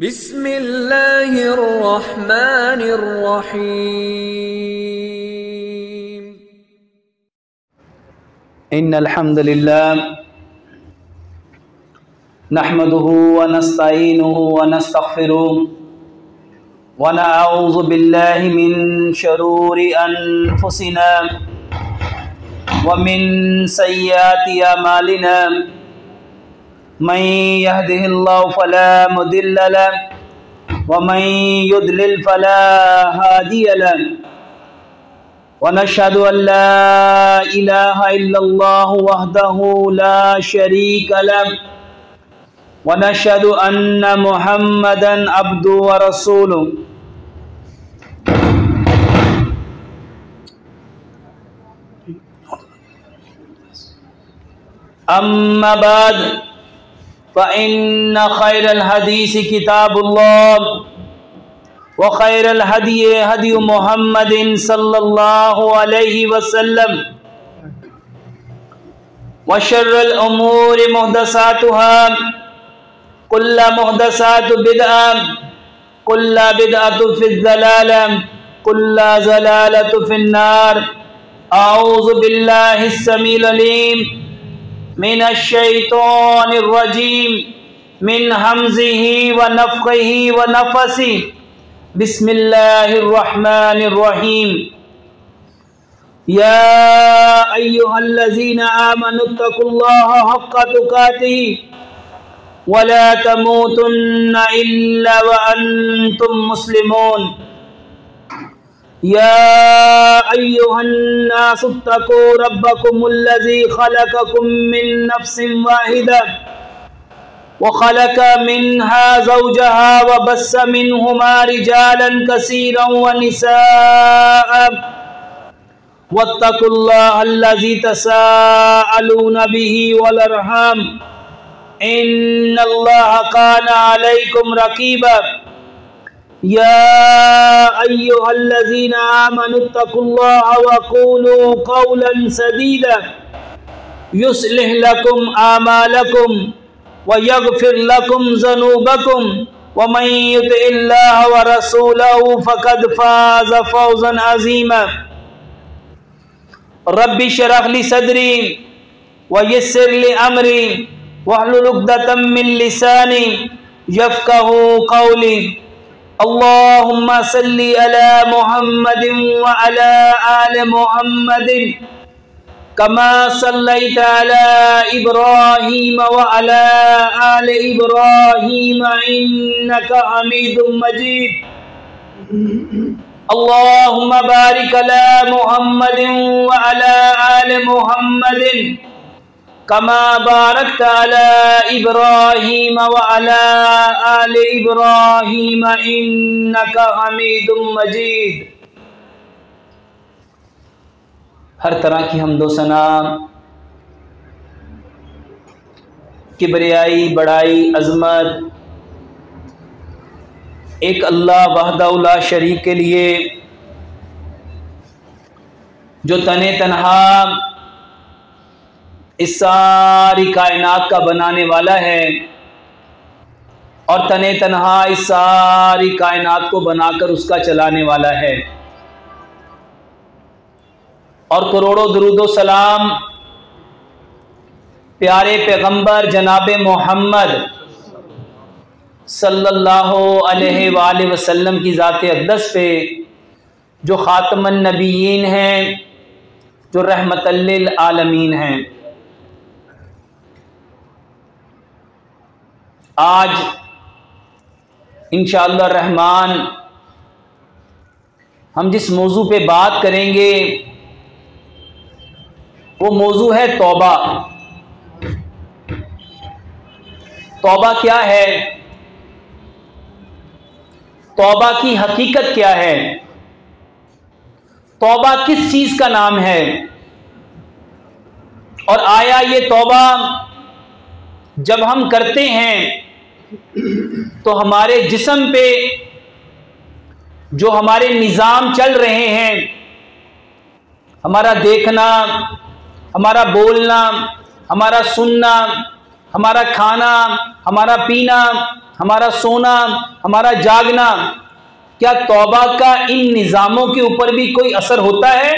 बिस्मिल्लाहिर्रहमानिर्रहीम। इन्नल हम्दुलिल्लाह नहमदुहु व नस्तईनुहु व नस्तगफिरुहु व नऊज़ु बिल्लाहि मिन शुरूरि अनफुसिना व मिन सय्यिआति अमालिना मन यहदिहिल्लाहु फला मुदिल्ल लहु व मन युद्लिल फला हादिय लहु व नशहदु अल्ला इलाहा इल्लल्लाहु वहदहु ला शरीका लहु व नशहदु अन्ना मुहम्मदन अब्दुहु व रसूलुहु। अम्मा बाद फ़इन्न खैरल हदीस किताबुल्लाह व खैरल हदी हदी मुहम्मदिन सल्लल्लाहु अलैहि वसल्लम व शर्रल उमूरि मुहदसातुहा कुल्ला मुहदसातु बिदअ कुल्ला बिदअतु फिज़्ज़लाला कुल्ला ज़लालतु फिन्नार। औज़ु बिल्लाहिस समीउल अलीम मिनश्शैतानिर्रजीम मिन हम्ज़िही व नफ़्ख़िही व नफ़सिही। बिस्मिल्लाहिर्रहमानिर्रहीम। या अय्युहल्लज़ीना आमनुत्तक़ुल्लाहा हक़्क़ तुक़ातिही व ला तमूतुन्ना इल्ला व अंतुम मुस्लिमून। या अय्युहन्नासुत्तक़ू रब्बकुमुल्लज़ी ख़लक़कुम मिन नफ़्सिन वाहिदा व ख़लक़ मिन्हा ज़ौजहा व बस्स मिन्हुमा रिजालन कसीरन व निसाअ वत्तक़ुल्लाहा अल्लज़ी तसाअलूना बिही वल अर्हाम इन्नल्लाहा काना अलैकुम रक़ीबा। या अय्युहल्लज़ीना आमनुत्तक़ुल्लाहा व क़ूलू क़ौलन सदीदा युस्लिह लकुम आमालकुम व यग़फ़िर लकुम ज़ुनूबकुम व मन युतिइल्लाह व रसूलहु फ़क़द फ़ाज़ फ़ौज़न अज़ीमा। रब्बि इश्रह ली सदरी व यस्सिर ली अमरी वहलुल उक़दतम मिन लिसानी यफ़क़हू क़ौली। अल्लाहुम्मा सल्लि अला मुहम्मदिन व अला आलि मुहम्मदिन कमा सल्लैता अला इब्राहीम व अला आलि इब्राहीम इन्नका हमीदुम मजीद। अल्लाहुम्मा बारिक अला मुहम्मदिन व अला आलि मुहम्मदिन कमा बारकता अला इब्राहीम व अला आलि इब्राहीम इन्नका हमीदुम मजीद। हर तरह की हम्दो सना, किबरियाई, बड़ाई, अज़मत एक अल्लाह वहदहु ला शरीक के लिए, जो तने तन्हा इस सारी कायनात का बनाने वाला है और तने तन्हा इस सारी कायनात को बनाकर उसका चलाने वाला है। और करोड़ों दुरूद व सलाम प्यारे पैगंबर जनाब मोहम्मद सल्लल्लाहु अलैहि वसल्लम की ज़ात अक़दस पे, जो ख़ातमुन नबिय्यीन हैं, जो रहमतल लिल आलमीन हैं। आज इंशाअल्लाह रहमान हम जिस मौजू पे बात करेंगे वो मौजू है तौबा। तौबा क्या है? तौबा की हकीकत क्या है? तौबा किस चीज का नाम है? और आया ये तौबा जब हम करते हैं तो हमारे जिस्म पे जो हमारे निज़ाम चल रहे हैं, हमारा देखना, हमारा बोलना, हमारा सुनना, हमारा खाना, हमारा पीना, हमारा सोना, हमारा जागना, क्या तौबा का इन निज़ामों के ऊपर भी कोई असर होता है?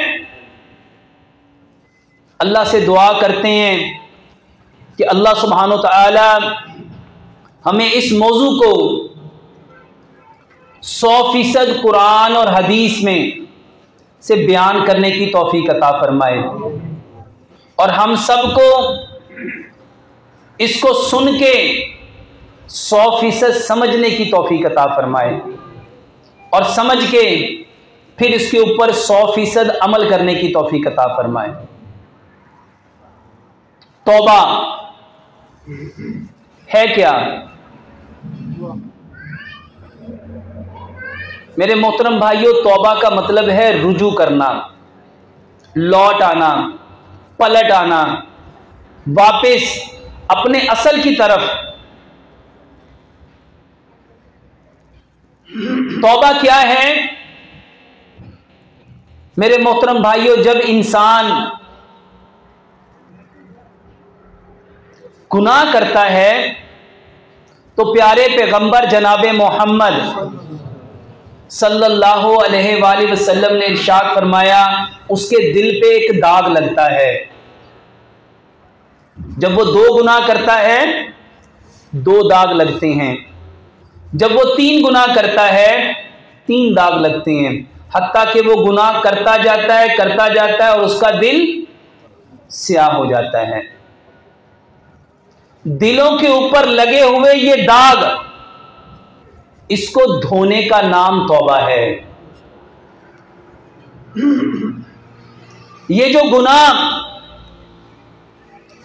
अल्लाह से दुआ करते हैं कि अल्लाह सुब्हानो तआला हमें इस मौजू को 100% कुरान और हदीस में से बयान करने की तौफीक अता फरमाए और हम सबको इसको सुन के 100% समझने की तौफीक अता फरमाए और समझ के फिर इसके ऊपर 100% अमल करने की तौफीक अता फरमाए। तौबा है क्या? मेरे मोहतरम भाइयों, तौबा का मतलब है रुजू करना, लौट आना, पलट आना, वापस अपने असल की तरफ। तौबा क्या है मेरे मोहतरम भाइयों? जब इंसान गुनाह करता है तो प्यारे पैगंबर जनाबे मोहम्मद सल्लल्लाहु अलैहि वसल्लम ने इरशाद फरमाया, उसके दिल पे एक दाग लगता है। जब वो 2 गुनाह करता है 2 दाग लगते हैं, जब वो 3 गुनाह करता है 3 दाग लगते हैं, हत्ता कि वो गुनाह करता जाता है और उसका दिल स्याह हो जाता है। दिलों के ऊपर लगे हुए ये दाग, इसको धोने का नाम तौबा है। ये जो गुनाह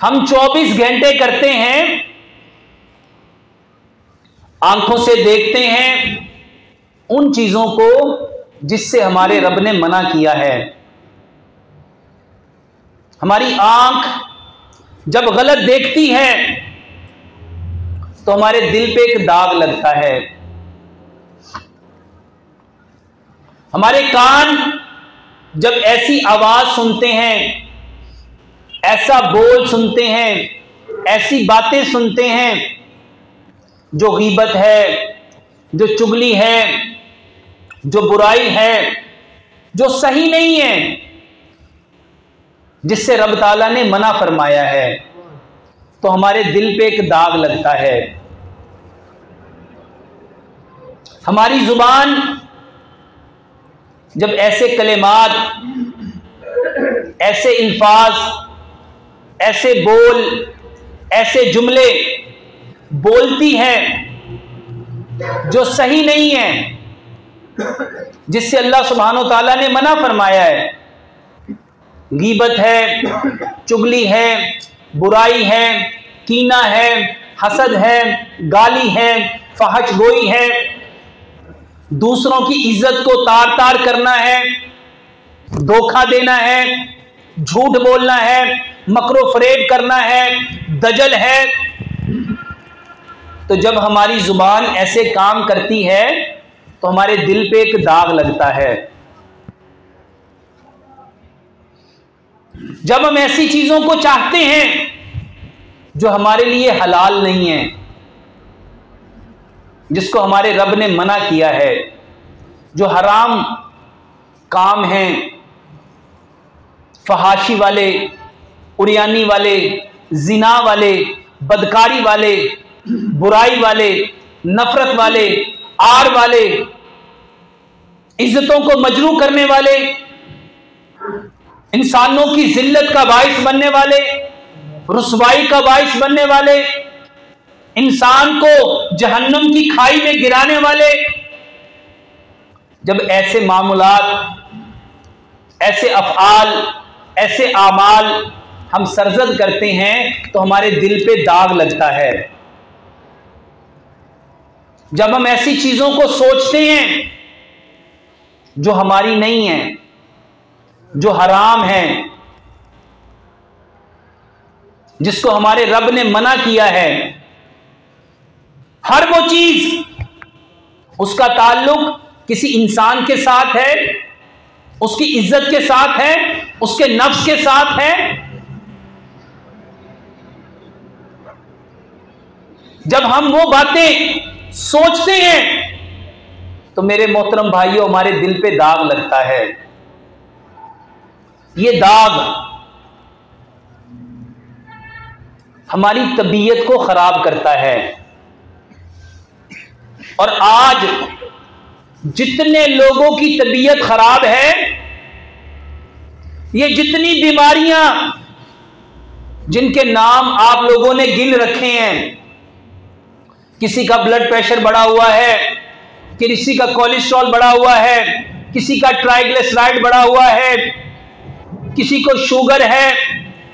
हम 24 घंटे करते हैं, आंखों से देखते हैं उन चीजों को जिससे हमारे रब ने मना किया है। हमारी आंख जब गलत देखती है तो हमारे दिल पे एक दाग लगता है। हमारे कान जब ऐसी आवाज सुनते हैं, ऐसा बोल सुनते हैं, ऐसी बातें सुनते हैं जो गीबत है, जो चुगली है, जो बुराई है, जो सही नहीं है, जिससे रब ताला ने मना फरमाया है, तो हमारे दिल पे एक दाग लगता है। हमारी जुबान जब ऐसे कलेमात, ऐसे अल्फाज, ऐसे बोल, ऐसे जुमले बोलती है जो सही नहीं है, जिससे अल्लाह सुब्हानो ताला ने मना फरमाया है, गीबत है, चुगली है, बुराई है, कीना है, हसद है, गाली है, फहश गोई है, दूसरों की इज्जत को तार तार करना है, धोखा देना है, झूठ बोलना है, मकरो फरेब करना है, दजल है। तो जब हमारी जुबान ऐसे काम करती है तो हमारे दिल पे एक दाग लगता है। जब हम ऐसी चीजों को चाहते हैं जो हमारे लिए हलाल नहीं है, जिसको हमारे रब ने मना किया है, जो हराम काम हैं, फहाशी वाले, उरियानी वाले, जिना वाले, बदकारी वाले, बुराई वाले, नफरत वाले, आर वाले, इज्जतों को मजरू करने वाले, इंसानों की जिल्लत का बाइस बनने वाले, रुसवाई का बाइस बनने वाले, इंसान को जहन्नम की खाई में गिराने वाले। जब ऐसे मामूलात, ऐसे अफआल, ऐसे आमाल हम सरजद करते हैं तो हमारे दिल पे दाग लगता है। जब हम ऐसी चीजों को सोचते हैं जो हमारी नहीं है, जो हराम है, जिसको हमारे रब ने मना किया है, हर वो चीज उसका ताल्लुक किसी इंसान के साथ है, उसकी इज्जत के साथ है, उसके नफ्स के साथ है, जब हम वो बातें सोचते हैं तो मेरे मोहतरम भाइयों हमारे दिल पे दाग लगता है। ये दाग हमारी तबीयत को खराब करता है। और आज जितने लोगों की तबीयत खराब है, ये जितनी बीमारियां जिनके नाम आप लोगों ने गिन रखे हैं, किसी का ब्लड प्रेशर बढ़ा हुआ है, किसी का कोलेस्ट्रॉल बढ़ा हुआ है, किसी का ट्राइग्लिसराइड बढ़ा हुआ है, किसी को शुगर है,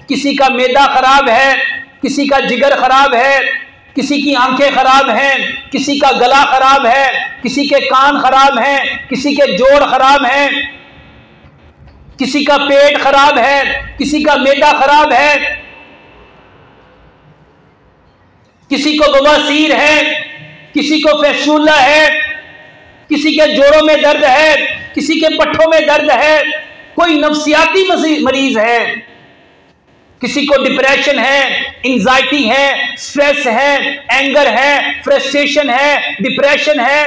किसी का मैदा खराब है, किसी का जिगर खराब है, किसी की आंखें खराब हैं, किसी का गला खराब है, किसी के कान खराब हैं, किसी के जोड़ खराब हैं, किसी का पेट खराब है, किसी का मैदा खराब है, किसी को बवासीर है, किसी को फैसूला है, किसी के जोड़ों में दर्द है, किसी के पट्ठों में दर्द है, कोई नफ्सियाती मरीज है, किसी को डिप्रेशन है, एंजाइटी है, स्ट्रेस है, एंगर है, फ्रस्ट्रेशन है, डिप्रेशन है।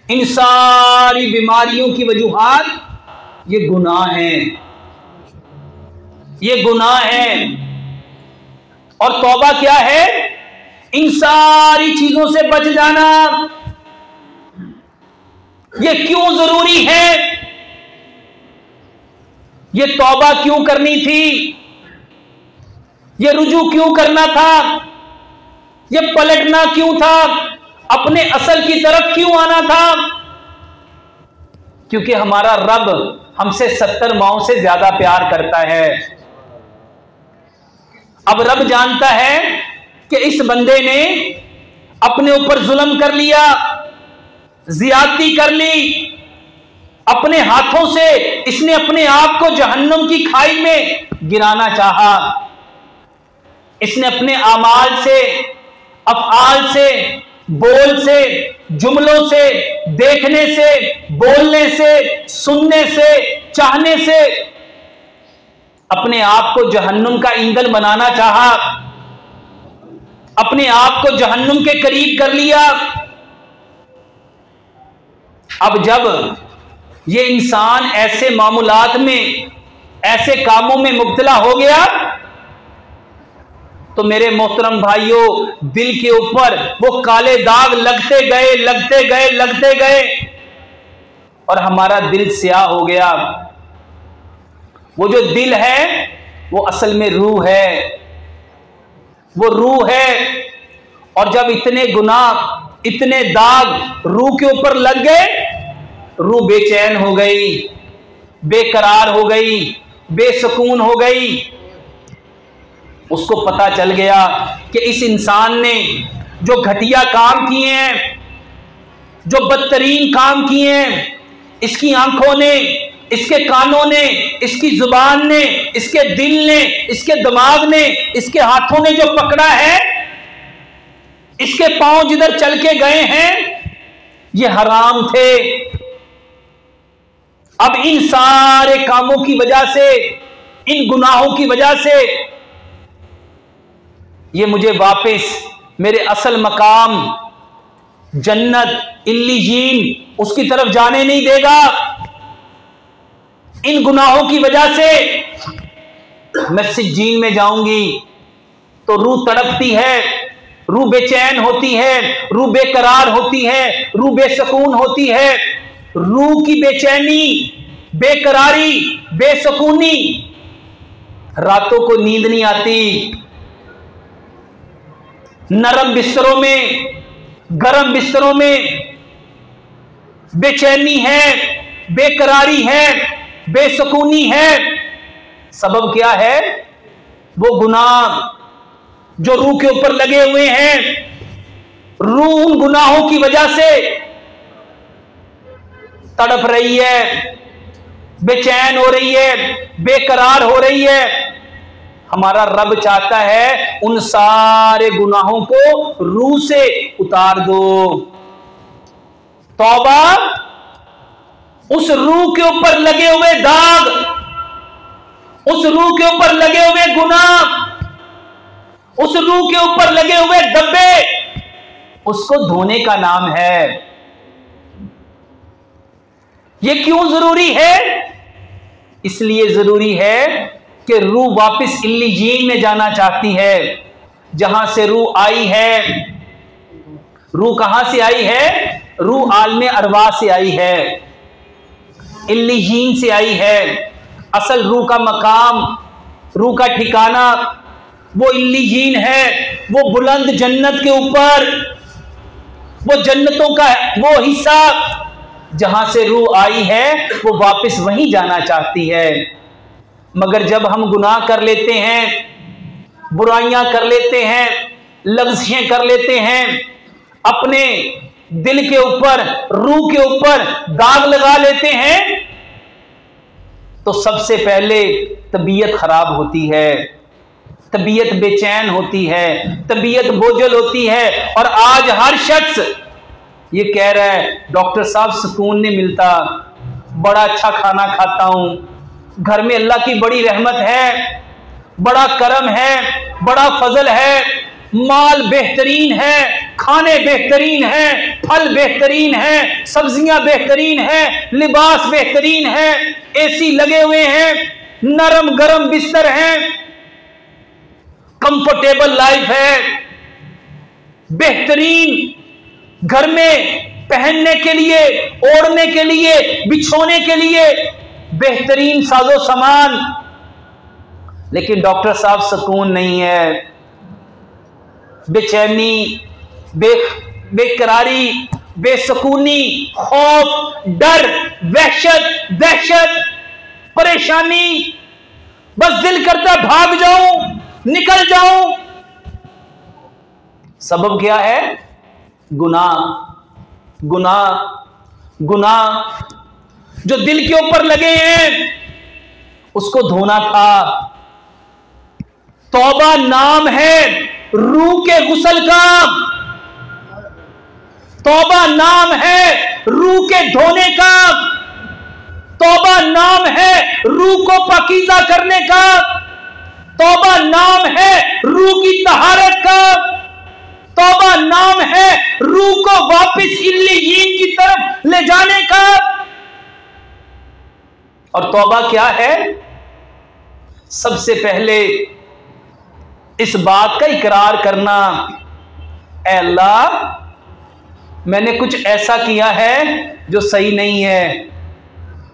इन सारी बीमारियों की वजूहात ये गुनाह है, ये गुनाह है। और तौबा क्या है? इन सारी चीजों से बच जाना। ये क्यों जरूरी है? ये तौबा क्यों करनी थी? ये रुजू क्यों करना था? ये पलटना क्यों था? अपने असल की तरफ क्यों आना था? क्योंकि हमारा रब हमसे 70 माओं से ज्यादा प्यार करता है। अब रब जानता है कि इस बंदे ने अपने ऊपर जुल्म कर लिया, ज्यादती कर ली, अपने हाथों से इसने अपने आप को जहन्नुम की खाई में गिराना चाहा। इसने अपने आमाल से, अफआल से, बोल से, जुमलों से, देखने से, बोलने से, सुनने से, चाहने से अपने आप को जहन्नुम का ईंधन बनाना चाहा, अपने आप को जहन्नुम के करीब कर लिया। अब जब ये इंसान ऐसे मामूलात में, ऐसे कामों में मुब्तला हो गया तो मेरे मोहतरम भाइयों, दिल के ऊपर वो काले दाग लगते गए, लगते गए, लगते गए और हमारा दिल स्याह हो गया। वो जो दिल है वो असल में रूह है, वो रूह है। और जब इतने गुनाह, इतने दाग रूह के ऊपर लग गए, रूह बेचैन हो गई, बेकरार हो गई, बेसुकून हो गई। उसको पता चल गया कि इस इंसान ने जो घटिया काम किए हैं, जो बदतरीन काम किए हैं, इसकी आंखों ने, इसके कानों ने, इसकी जुबान ने, इसके दिल ने, इसके दिमाग ने, इसके हाथों ने जो पकड़ा है, इसके पांव जिधर चल के गए हैं, ये हराम थे। अब इन सारे कामों की वजह से, इन गुनाहों की वजह से ये मुझे वापस मेरे असल मकाम जन्नत, इल्लीजीन, उसकी तरफ जाने नहीं देगा। इन गुनाहों की वजह से मैं सिज्जीन में जाऊंगी तो रूह तड़पती है, रूह बेचैन होती है, रूह बेकरार होती है, रूह बेसुकून होती है। रूह की बेचैनी, बेकरारी, बेसुकूनी, रातों को नींद नहीं आती। नरम बिस्तरों में, गरम बिस्तरों में बेचैनी है, बेकरारी है, बेसुकूनी है। सबब क्या है? वो गुनाह जो रूह के ऊपर लगे हुए हैं। रूह उन गुनाहों की वजह से तड़प रही है, बेचैन हो रही है, बेकरार हो रही है। हमारा रब चाहता है उन सारे गुनाहों को रूह से उतार दो। तौबा उस रूह के ऊपर लगे हुए दाग, उस रूह के ऊपर लगे हुए गुनाह, उस रूह के ऊपर लगे हुए धब्बे, उसको धोने का नाम है। यह क्यों जरूरी है? इसलिए जरूरी है कि रूह वापस इल्लीजीन में जाना चाहती है, जहां से रूह आई है। रूह कहां से आई है? रूह आलमे अरवाह से आई है, इल्लीजीन से आई है। असल रूह का मकाम, रूह का ठिकाना वो इल्लीजीन है, वो बुलंद जन्नत के ऊपर, वो जन्नतों का वो हिस्सा जहां से रूह आई है, वो वापस वहीं जाना चाहती है। मगर जब हम गुनाह कर लेते हैं, बुराइयां कर लेते हैं, लग़्ज़ियां कर लेते हैं, अपने दिल के ऊपर, रूह के ऊपर दाग लगा लेते हैं, तो सबसे पहले तबीयत खराब होती है, तबीयत बेचैन होती है, तबीयत बोझल होती है। और आज हर शख्स ये कह रहा है, डॉक्टर साहब सुकून नहीं मिलता, बड़ा अच्छा खाना खाता हूं, घर में अल्लाह की बड़ी रहमत है, बड़ा करम है, बड़ा फजल है, माल बेहतरीन है, खाने बेहतरीन है, फल बेहतरीन है, सब्जियां बेहतरीन है, लिबास बेहतरीन है, एसी लगे हुए हैं, नरम गरम बिस्तर हैं, कंफर्टेबल लाइफ है, बेहतरीन घर में पहनने के लिए, ओढ़ने के लिए, बिछोने के लिए बेहतरीन साजो सामान। लेकिन डॉक्टर साहब सुकून नहीं है, बेचैनी, बेकरारी, बेसुकूनी, खौफ, डर, वहशत, दहशत, परेशानी, बस दिल करता भाग जाऊं, निकल जाऊं। सबब क्या है? गुनाह, गुनाह, गुनाह जो दिल के ऊपर लगे हैं, उसको धोना था। तौबा नाम है रूह के गुस्ल का, तौबा नाम है रूह के धोने का, तौबा नाम है रूह को पाकीज़ा करने का, तौबा नाम है रूह की तहारत का, तौबा नाम है रूह को वापस इल्लीयीन की तरफ ले जाने का। और तौबा क्या है? सबसे पहले इस बात का इकरार करना, ऐ अल्लाह मैंने कुछ ऐसा किया है जो सही नहीं है,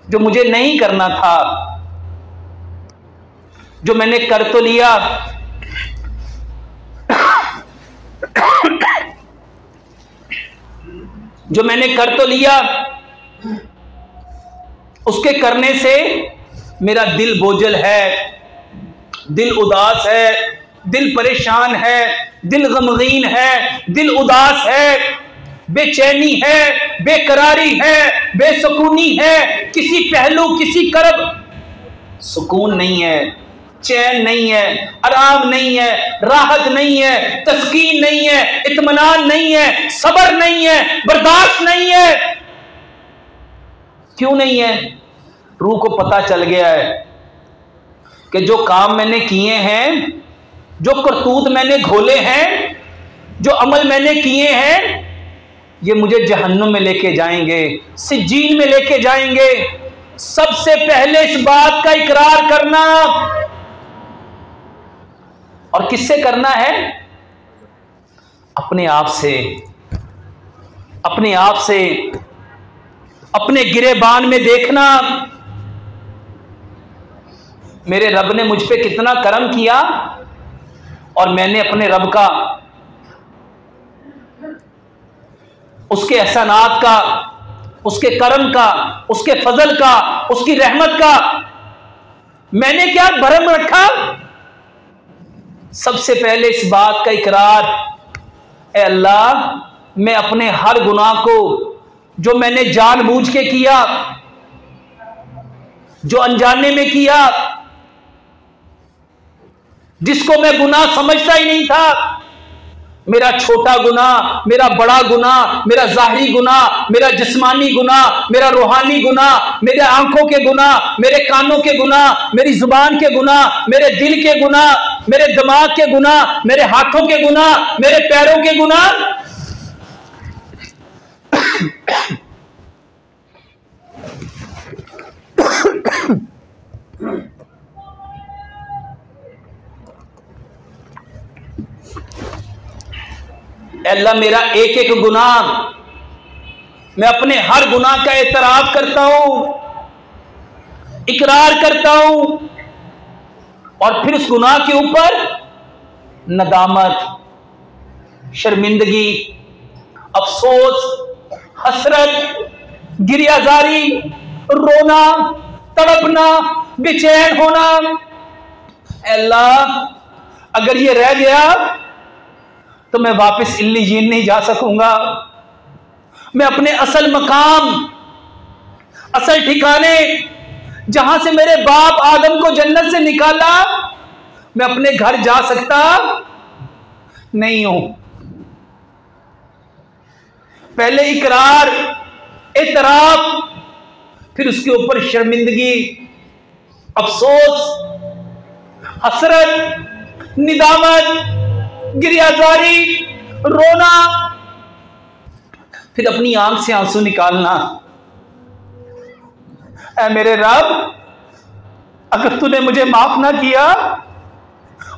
जो मुझे नहीं करना था, जो मैंने कर तो लिया, जो मैंने कर तो लिया, उसके करने से मेरा दिल बोझल है, दिल उदास है, दिल परेशान है, दिल गमगीन है, दिल उदास है, बेचैनी है, बेकरारी है, बेसुकूनी है, किसी पहलू, किसी करब सुकून नहीं है, चैन नहीं है, आराम नहीं है, राहत नहीं है, तस्कीन नहीं है, इत्मीनान नहीं है, सब्र नहीं है, बर्दाश्त नहीं है। क्यों नहीं है? रूह को पता चल गया है कि जो काम मैंने किए हैं, जो करतूत मैंने घोले हैं, जो अमल मैंने किए हैं, ये मुझे जहन्नुम में लेके जाएंगे, सिज्जीन में लेके जाएंगे। सबसे पहले इस बात का इकरार करना। और किससे करना है? अपने आप से, अपने आप से, अपने गिरेबान में देखना, मेरे रब ने मुझ पे कितना करम किया और मैंने अपने रब का, उसके एहसानात का, उसके करम का, उसके फजल का, उसकी रहमत का मैंने क्या भरम रखा। सबसे पहले इस बात का इकरार, ऐ अल्लाह मैं अपने हर गुनाह को, जो मैंने जानबूझ के किया, जो अनजाने में किया, जिसको मैं गुनाह समझता ही नहीं था, मेरा छोटा गुनाह, मेरा बड़ा गुनाह, मेरा ज़ाहिरी गुनाह, मेरा जिस्मानी गुनाह, मेरा रूहानी गुनाह, मेरे आंखों के गुनाह, मेरे कानों के गुनाह, मेरी जुबान के गुनाह, मेरे दिल के गुनाह, मेरे दिमाग के गुनाह, मेरे हाथों के गुनाह, मेरे पैरों के गुनाह। अल्लाह मेरा एक एक गुनाह, मैं अपने हर गुनाह का एतराफ करता हूं, इकरार करता हूं, और फिर उस गुनाह के ऊपर नदामत, शर्मिंदगी, अफसोस, हसरत, गिरियाजारी, रोना, तड़पना, बेचैन होना। अल्लाह अगर ये रह गया तो मैं वापस इल्लीयीन नहीं जा सकूंगा। मैं अपने असल मकाम, असल ठिकाने, जहां से मेरे बाप आदम को जन्नत से निकाला, मैं अपने घर जा सकता नहीं हूं। पहले इकरार, एतराफ, फिर उसके ऊपर शर्मिंदगी, अफसोस, हसरत, निदामत, गिरियाजारी, रोना, फिर अपनी आंख से आंसू निकालना। ऐ मेरे रब, अगर तूने मुझे माफ ना किया,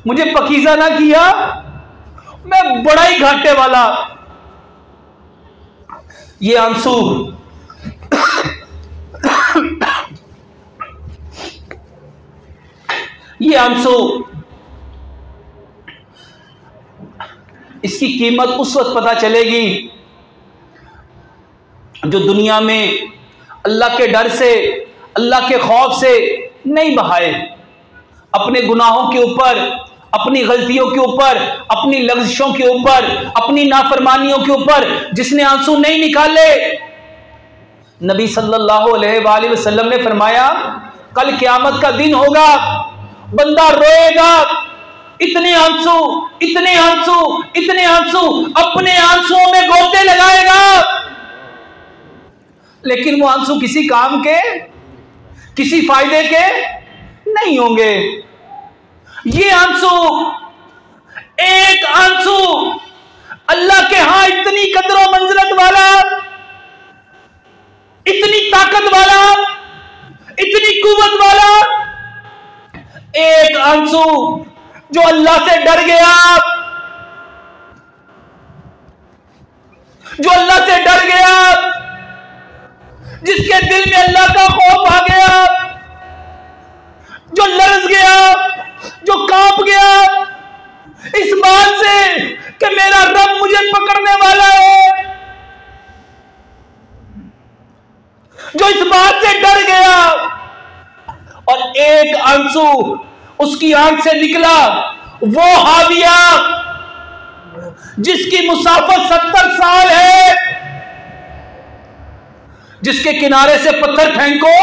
मुझे पकीज़ा ना किया, मैं बड़ा ही घाटे वाला। ये आंसू ये आंसू, इसकी कीमत उस वक्त पता चलेगी जो दुनिया में अल्लाह के डर से, अल्लाह के खौफ से नहीं बहाए। अपने गुनाहों के ऊपर, अपनी गलतियों के ऊपर, अपनी लग़्ज़िशों के ऊपर, अपनी नाफरमानियों के ऊपर जिसने आंसू नहीं निकाले। नबी सल्लल्लाहु अलैहि वसल्लम ने फरमाया, कल क़यामत का दिन होगा, बंदा रोएगा, इतने आंसू, इतने आंसू, इतने आंसू, अपने आंसुओं में गोते लगाएगा, लेकिन वो आंसू किसी काम के, किसी फायदे के नहीं होंगे। ये आंसू, एक आंसू अल्लाह के यहां इतनी कदर और मंज़िलत वाला, इतनी ताकत वाला, इतनी कुव्वत वाला, एक आंसू जो अल्लाह से डर गया, जो अल्लाह से डर गया, जिसके दिल में अल्लाह का खौफ आ गया, जो लरज़ गया, जो कांप गया इस बात से कि मेरा रब मुझे पकड़ने वाला है, जो इस बात से डर गया, और एक आंसू उसकी आंख से निकला, वो हाविया जिसकी मुसाफत 70 साल है, जिसके किनारे से पत्थर फेंको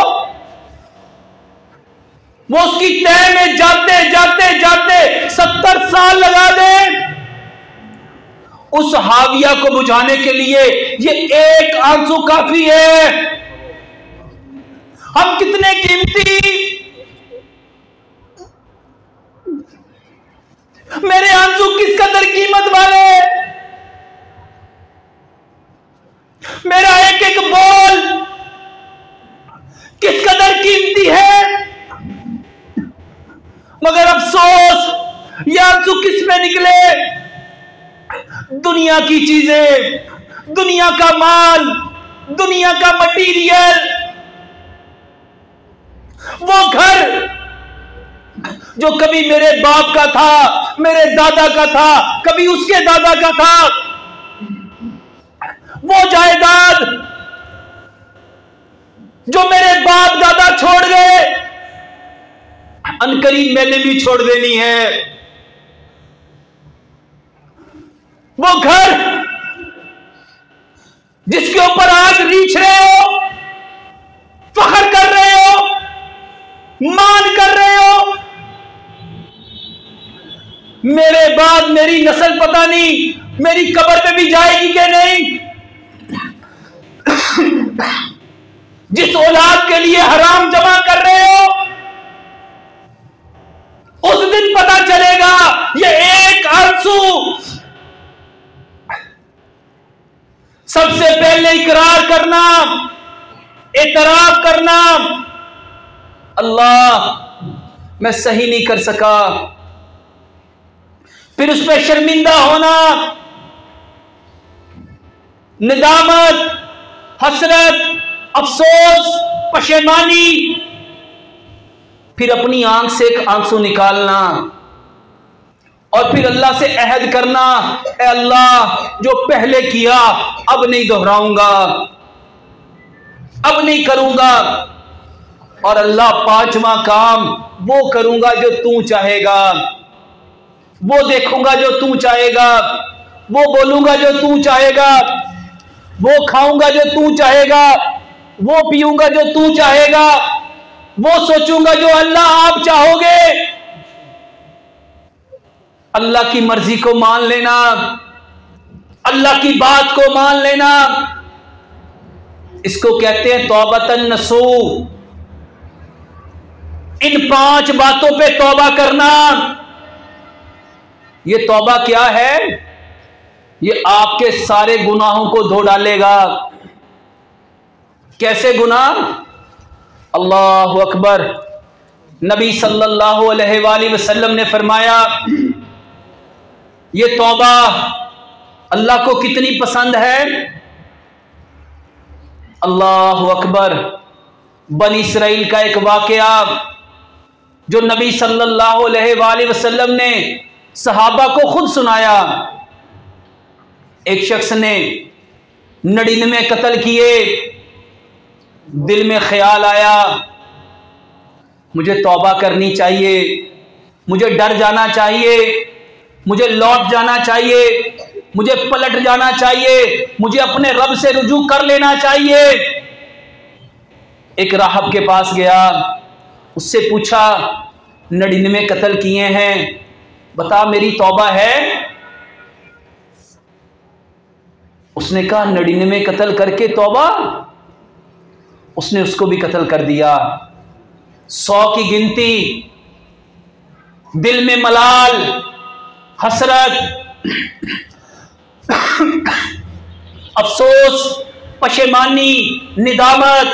वो उसकी तह में जाते जाते जाते 70 साल लगा दे। उस हाविया को बुझाने के लिए ये एक आंसू काफी है। हम कितने कीमती, मेरे आंसू किस कदर कीमत वाले, मेरा एक एक बोल किस कदर कीमती है। मगर अफसोस ये आंसू किस में निकले, दुनिया की चीजें, दुनिया का माल, दुनिया का मटीरियल, वो घर जो कभी मेरे बाप का था, मेरे दादा का था, कभी उसके दादा का था, वो जायदाद जो मेरे बाप दादा छोड़ गए, अनकरीब मैंने भी छोड़ देनी है। वो घर जिसके ऊपर आज रीछ रहे हो, फख्र कर रहे हो, मान कर रहे हो, मेरे बाद मेरी नस्ल पता नहीं मेरी कब्र पे भी जाएगी कि नहीं। जिस औलाद के लिए हराम जमा कर रहे हो, उस दिन पता चलेगा ये एक आंसू सबसे पहले इकरार करना, एतराफ करना, अल्लाह मैं सही नहीं कर सका, फिर उस पर शर्मिंदा होना, निदामत, हसरत, अफसोस, पशेमानी, फिर अपनी आंख से एक आंसू निकालना और फिर अल्लाह से अहद करना, ए अल्लाह जो पहले किया अब नहीं दोहराऊंगा, अब नहीं करूंगा, और अल्लाह पांचवा काम वो करूंगा जो तू चाहेगा, वो देखूंगा जो तू चाहेगा, वो बोलूंगा जो तू चाहेगा, वो खाऊंगा जो तू चाहेगा, वो पीऊंगा जो तू चाहेगा, वो सोचूंगा जो अल्लाह आप चाहोगे। अल्लाह की मर्जी को मान लेना, अल्लाह की बात को मान लेना, इसको कहते हैं तौबतन नसूह। इन 5 बातों पे तौबा करना। ये तौबा क्या है? ये आपके सारे गुनाहों को धो डालेगा। कैसे गुनाह? अल्लाहु अकबर। नबी सल्लल्लाहु अलैहि वसल्लम ने फरमाया, ये तौबा अल्लाह को कितनी पसंद है। अल्लाहु अकबर। बनी इसराइल का एक वाकया जो नबी सल्लल्लाहु अलैहि वसल्लम ने सहाबा को खुद सुनाया। एक शख्स ने 99 कत्ल किए। दिल में ख्याल आया, मुझे तौबा करनी चाहिए, मुझे डर जाना चाहिए, मुझे लौट जाना चाहिए, मुझे पलट जाना चाहिए, मुझे अपने रब से रुजू कर लेना चाहिए। एक राहब के पास गया, उससे पूछा 99 कत्ल किए हैं, बता मेरी तौबा है। उसने कहा 99 कत्ल करके तौबा। उसने उसको भी कत्ल कर दिया। 100 की गिनती, दिल में मलाल, हसरत, अफसोस, पशेमानी, निदामत,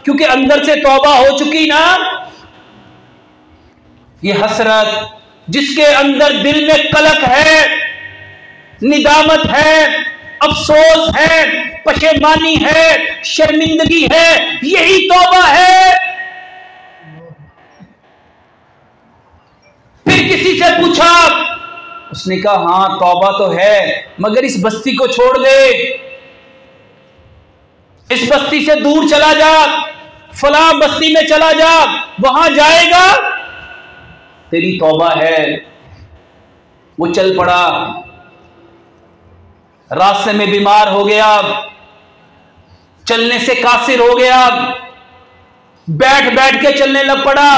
क्योंकि अंदर से तौबा हो चुकी ना। ये हसरत, जिसके अंदर दिल में कलक है, निदामत है, अफसोस है, पशेमानी है, शर्मिंदगी है, यही तौबा है। फिर किसी से पूछा, उसने कहा हां तौबा तो है, मगर इस बस्ती को छोड़ दे, इस बस्ती से दूर चला जा, फलां बस्ती में चला जा, वहां जाएगा तेरी तौबा है। वो चल पड़ा, रास्ते में बीमार हो गया, चलने से कासिर हो गया, बैठ बैठ के चलने लग पड़ा,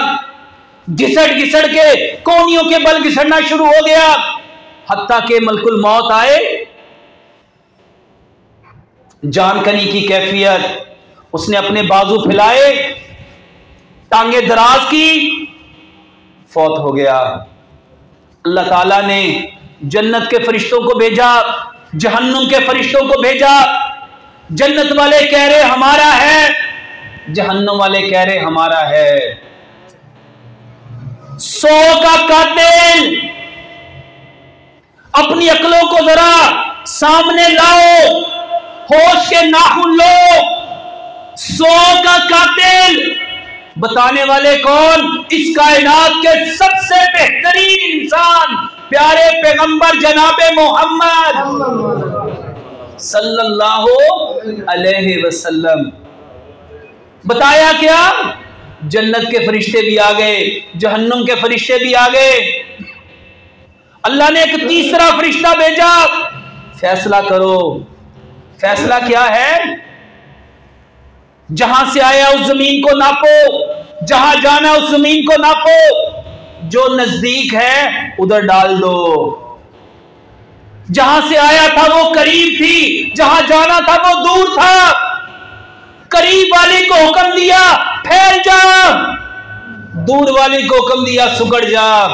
घिसट घिसट के कोहनियों के बल घिसटना शुरू हो गया, हत्ता के मलकुल मौत आए। जानकनी की कैफियत, उसने अपने बाजू फैलाए, टांगे दराज की, फौत हो गया। अल्लाह ताला ने जन्नत के फरिश्तों को भेजा, जहन्नुम के फरिश्तों को भेजा। जन्नत वाले कह रहे हमारा है, जहन्नुम वाले कह रहे हमारा है। 100 का कातिल, अपनी अक्लों को जरा सामने लाओ, होश के नाखून लो। 100 का कातिल, बताने वाले कौन? इस कायनात के सबसे बेहतरीन इंसान, प्यारे पैगंबर जनाबे मोहम्मद सल्लल्लाहु अलैहि वसल्लम। बताया क्या? जन्नत के फरिश्ते भी आ गए, जहन्नुम के फरिश्ते भी आ गए। अल्लाह ने एक तीसरा फरिश्ता भेजा, फैसला करो। फैसला क्या है? जहां से आया उस जमीन को नापो, जहां जाना उस जमीन को नापो, जो नजदीक है उधर डाल दो। जहां से आया था वो करीब थी, जहां जाना था वो दूर था। करीब वाले को हुक्म दिया फैल जा, दूर वाले को हुक्म दिया सुगड़ जा।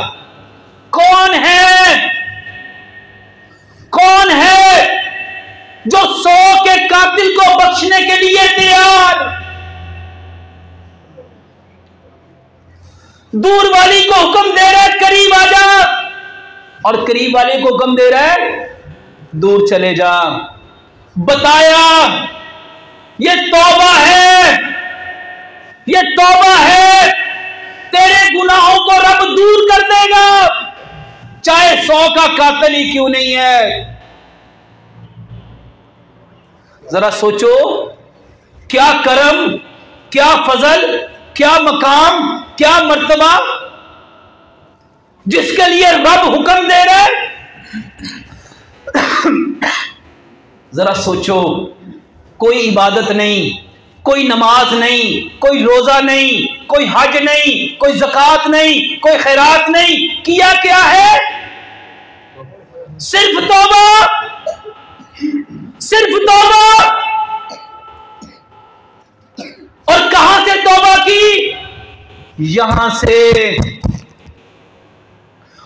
कौन है, कौन है जो 100 के कातिल को बख्शने के लिए तैयार, दूर वाली को हुक्म दे रहा है करीब आ जा, और करीब वाले को हुक्म दे रहा है दूर चले जा। बताया ये तौबा है, ये तौबा है, तेरे गुनाहों को रब दूर कर देगा, चाहे 100 का कातिल ही क्यों नहीं है। जरा सोचो, क्या करम, क्या फजल, क्या मकाम, क्या मर्तबा, जिसके लिए रब हुक्म दे रहा है। जरा सोचो, कोई इबादत नहीं, कोई नमाज नहीं, कोई रोजा नहीं, कोई हज नहीं, कोई ज़कात नहीं, कोई खैरात नहीं, किया क्या है? सिर्फ तौबा, सिर्फ तौबा। और कहां से तौबा की? यहां से।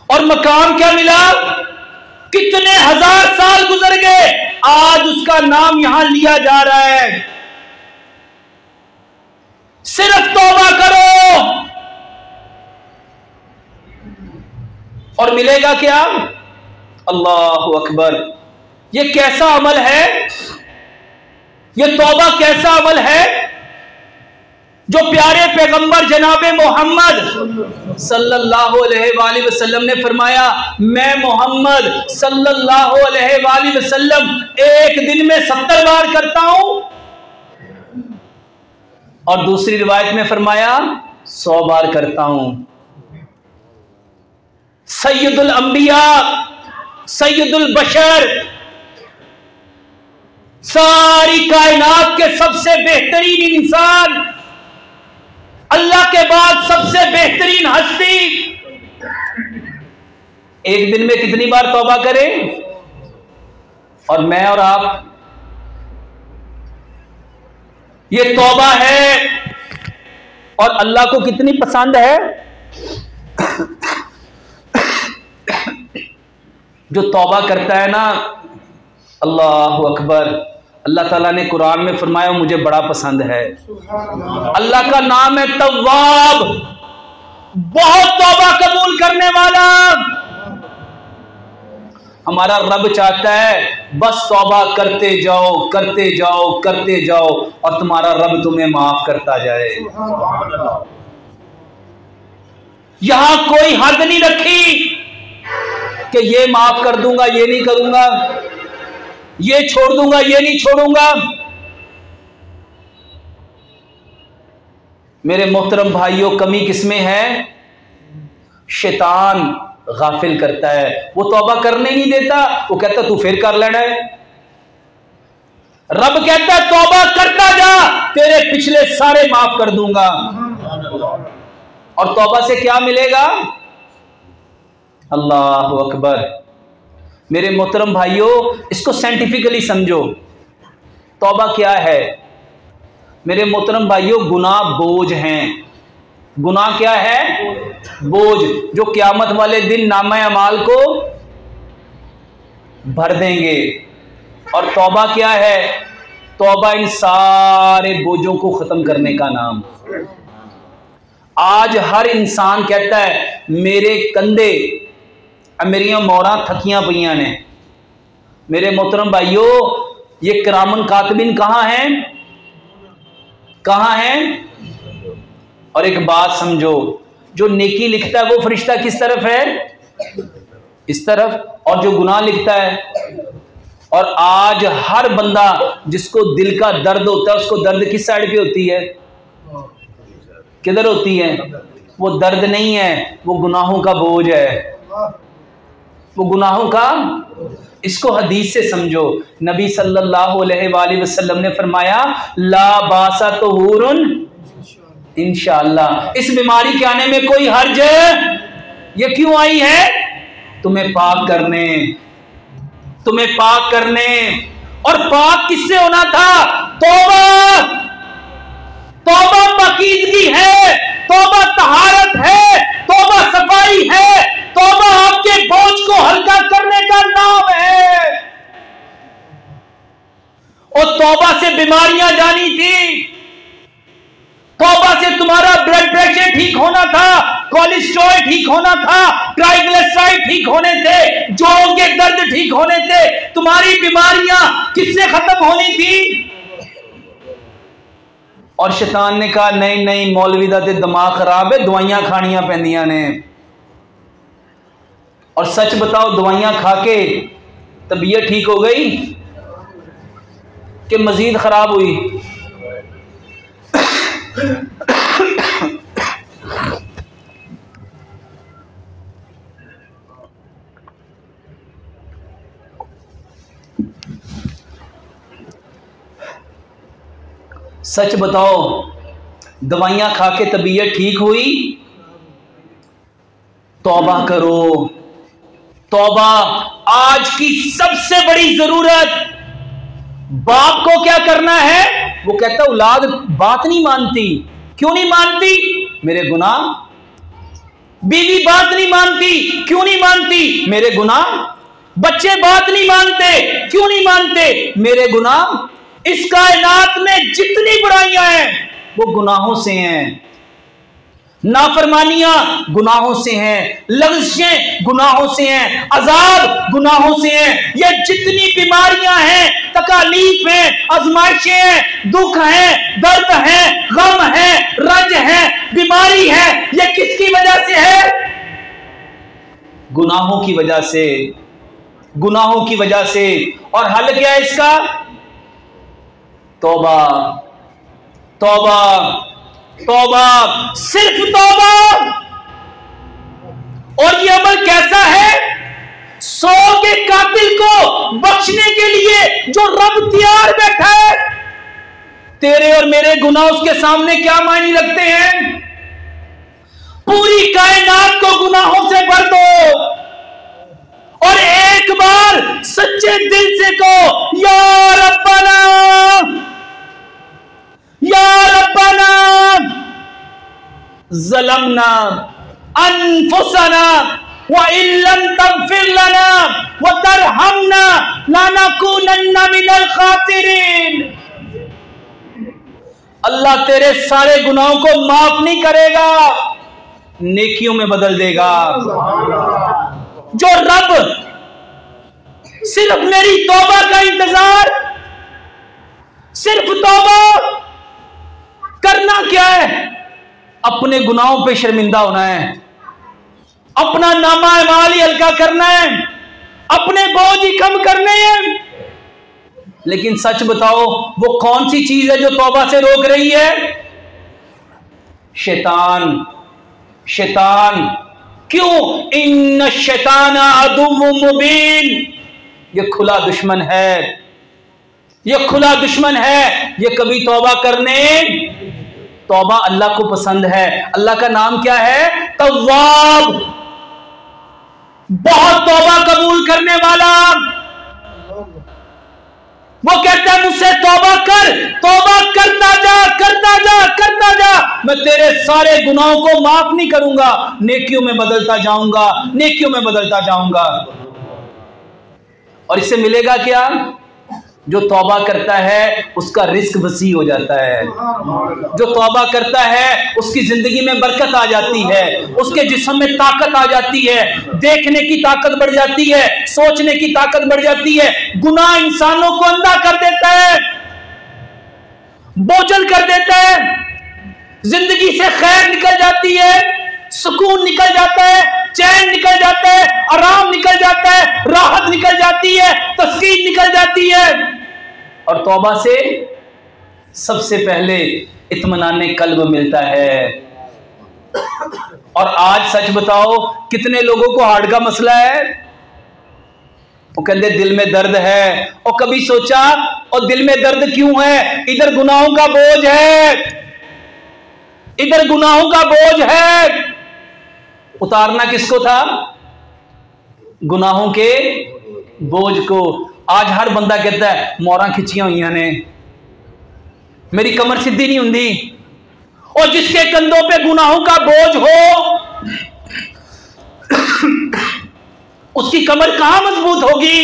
और मकाम क्या मिला? कितने हजार साल गुजर गए, आज उसका नाम यहां लिया जा रहा है। सिर्फ तौबा करो और मिलेगा क्या? अल्लाहु अकबर। ये कैसा अमल है? ये तौबा कैसा अमल है जो प्यारे पैगंबर जनाबे मोहम्मद सल्लल्लाहु अलैहि वसल्लम ने फरमाया, मैं मोहम्मद सल्लल्लाहु अलैहि वसल्लम एक दिन में 70 बार करता हूं, और दूसरी रिवायत में फरमाया 100 बार करता हूं। सैयदुल अंबिया, सैयदुल बशर, सारी कायनात के सबसे बेहतरीन इंसान, अल्लाह के बाद सबसे बेहतरीन हस्ती, एक दिन में कितनी बार तौबा करें? और मैं और आप, ये तौबा है और अल्लाह को कितनी पसंद है। जो तौबा करता है ना, अल्लाह अकबर, अल्लाह ताला ने कुरान में फरमाया मुझे बड़ा पसंद है। अल्लाह का नाम है तव्वाब, बहुत तौबा कबूल करने वाला। हमारा रब चाहता है बस तौबा करते जाओ, करते जाओ, करते जाओ, और तुम्हारा रब तुम्हें माफ करता जाए। यहां कोई हद नहीं रखी कि ये माफ कर दूंगा, ये नहीं करूंगा, ये छोड़ दूंगा, ये नहीं छोड़ूंगा। मेरे मोहतरम भाइयों, कमी किसमें है? शैतान गाफिल करता है, वो तौबा करने नहीं देता, वो कहता तू फिर कर लेना है। रब कहता है तौबा करता जा, तेरे पिछले सारे माफ कर दूंगा। और तौबा से क्या मिलेगा? अल्लाह अकबर। मेरे मोहतरम भाइयों, इसको साइंटिफिकली समझो, तौबा क्या है? मेरे मोहतरम भाइयों, गुनाह बोझ हैं। गुनाह क्या है? बोझ, जो क़यामत वाले दिन नामा अमाल को भर देंगे। और तौबा क्या है? तौबा इन सारे बोझों को खत्म करने का नाम। आज हर इंसान कहता है मेरे कंधे, मेरिया मोरा थकियां पईयां ने। मेरे मोहतरम भाइयों, ये किरामन कातिबिन कहां हैं? कहां हैं? और एक बात समझो, जो नेकी लिखता है वो फरिश्ता किस तरफ है? इस तरफ। और जो गुनाह लिखता है, और आज हर बंदा जिसको दिल का दर्द होता है, उसको दर्द किस साइड पे होती है? किधर होती है? वो दर्द नहीं है, वो गुनाहों का बोझ है, वो गुनाहों का। इसको हदीस से समझो। नबी सल्लल्लाहु अलैहि वसल्लम ने फरमाया ला बासा तोहुरुन इंशाअल्लाह। इस बीमारी के आने में कोई हर्ज है? ये क्यों आई है? तुम्हें पाक करने, तुम्हें पाक करने। और पाक किससे होना था? तौबा। तौबा पाकीज़गी है, तौबा तहारत है, तौबा सफाई है, तौबा बीमारियां जानी थी, तौबा से तुम्हारा ब्लड प्रेशर ठीक होना था, कोलेस्ट्रॉल ठीक होना था, ट्राइग्लिसराइड ठीक होने थे, जोड़ों के दर्द ठीक होने थे। तुम्हारी बीमारियां किससे खत्म होनी थी? और शैतान ने कहा नहीं नहीं मौलवी दा ते दिमाग खराब है, दवाइयां खानियां पैंदियां ने। और सच बताओ, दवाइयां खा के तबीयत ठीक हो गई कि मजीद खराब हुई? सच बताओ, दवाइयां खा के तबीयत ठीक हुई? तौबा करो, तौबा। आज की सबसे बड़ी जरूरत बाप को क्या करना है? वो कहता औलाद बात नहीं मानती। क्यों नहीं मानती? मेरे गुनाह। बीवी बात नहीं मानती। क्यों नहीं मानती? मेरे गुनाह। बच्चे बात नहीं मानते। क्यों नहीं मानते? मेरे गुनाह। इस कायनात में जितनी बुराइयां हैं वो गुनाहों से हैं, नाफरमानियां गुनाहों से हैं, लग़्ज़ें गुनाहों से हैं, अज़ाब गुनाहों से हैं। ये जितनी बीमारियां हैं, तकालीफ हैं, आज़माइशें हैं, दुख हैं, दर्द हैं, गम है, रंज है, बीमारी है, ये किसकी वजह से है? गुनाहों की वजह से, गुनाहों की वजह से। और हल क्या है इसका? तौबा, तौबा, तौबा, सिर्फ तौबा। और ये अमल कैसा है? 100 के कातिल को बख्शने के लिए जो रब तैयार बैठा है। तेरे और मेरे गुनाह उसके सामने क्या मायने रखते हैं? पूरी कायनात को गुनाहों से भर दो और एक बार सच्चे दिल से कहो, या रब्बना, या रब्बना ज़लमना अनफुसना व इल्लम तग़फ़िर लना व तरहमना लनकुनन्ना मिनल खासिरीन। अल्लाह तेरे सारे गुनाहों को माफ नहीं करेगा, नेकियों में बदल देगा। जो रब सिर्फ मेरी तौबा का इंतजार, सिर्फ तौबा करना क्या है? अपने गुनाहों पे शर्मिंदा होना है, अपना नामा अमाल ही हल्का करना है, अपने बोझ ही कम करने हैं। लेकिन सच बताओ, वो कौन सी चीज है जो तौबा से रोक रही है? शैतान, शैतान। क्यों? इन्न शैतान अदुव्वुम मुबीन। ये खुला दुश्मन है, ये खुला दुश्मन है। ये कभी तौबा करने, तौबा अल्लाह को पसंद है। अल्लाह का नाम क्या है? तव्वाब, बहुत तौबा कबूल करने वाला। वो कहता है मुझसे तौबा कर, तौबा करता जा, करता जा, करता जा, मैं तेरे सारे गुनाहों को माफ नहीं करूंगा, नेकियों में बदलता जाऊंगा, नेकियों में बदलता जाऊंगा। और इससे मिलेगा क्या? जो तौबा करता है उसका रिस्क वसी हो जाता है। जो तौबा करता है उसकी जिंदगी में बरकत आ जाती है, उसके जिस्म में ताकत आ जाती है, देखने की ताकत बढ़ जाती है, सोचने की ताकत बढ़ जाती है। गुनाह इंसानों को अंधा कर देता है, बोझल कर देता है, जिंदगी से खैर निकल जाती है, सुकून निकल जाता है, चैन निकल जाता है, आराम निकल जाता है, राहत निकल जाती है, तस्कीन निकल जाती है। और तौबा से सबसे पहले इत्मीनान कल्ब मिलता है। और आज सच बताओ, कितने लोगों को हार्ट का मसला है? वो कहते दिल में दर्द है। और कभी सोचा और दिल में दर्द क्यों है? इधर गुनाहों का बोझ है, इधर गुनाहों का बोझ है। उतारना किसको था? गुनाहों के बोझ को। आज हर बंदा कहता है मोहरा खिंचियां हुई ने, मेरी कमर सीधी नहीं हुंदी। और जिसके कंधों पे गुनाहों का बोझ हो उसकी कमर कहां मजबूत होगी?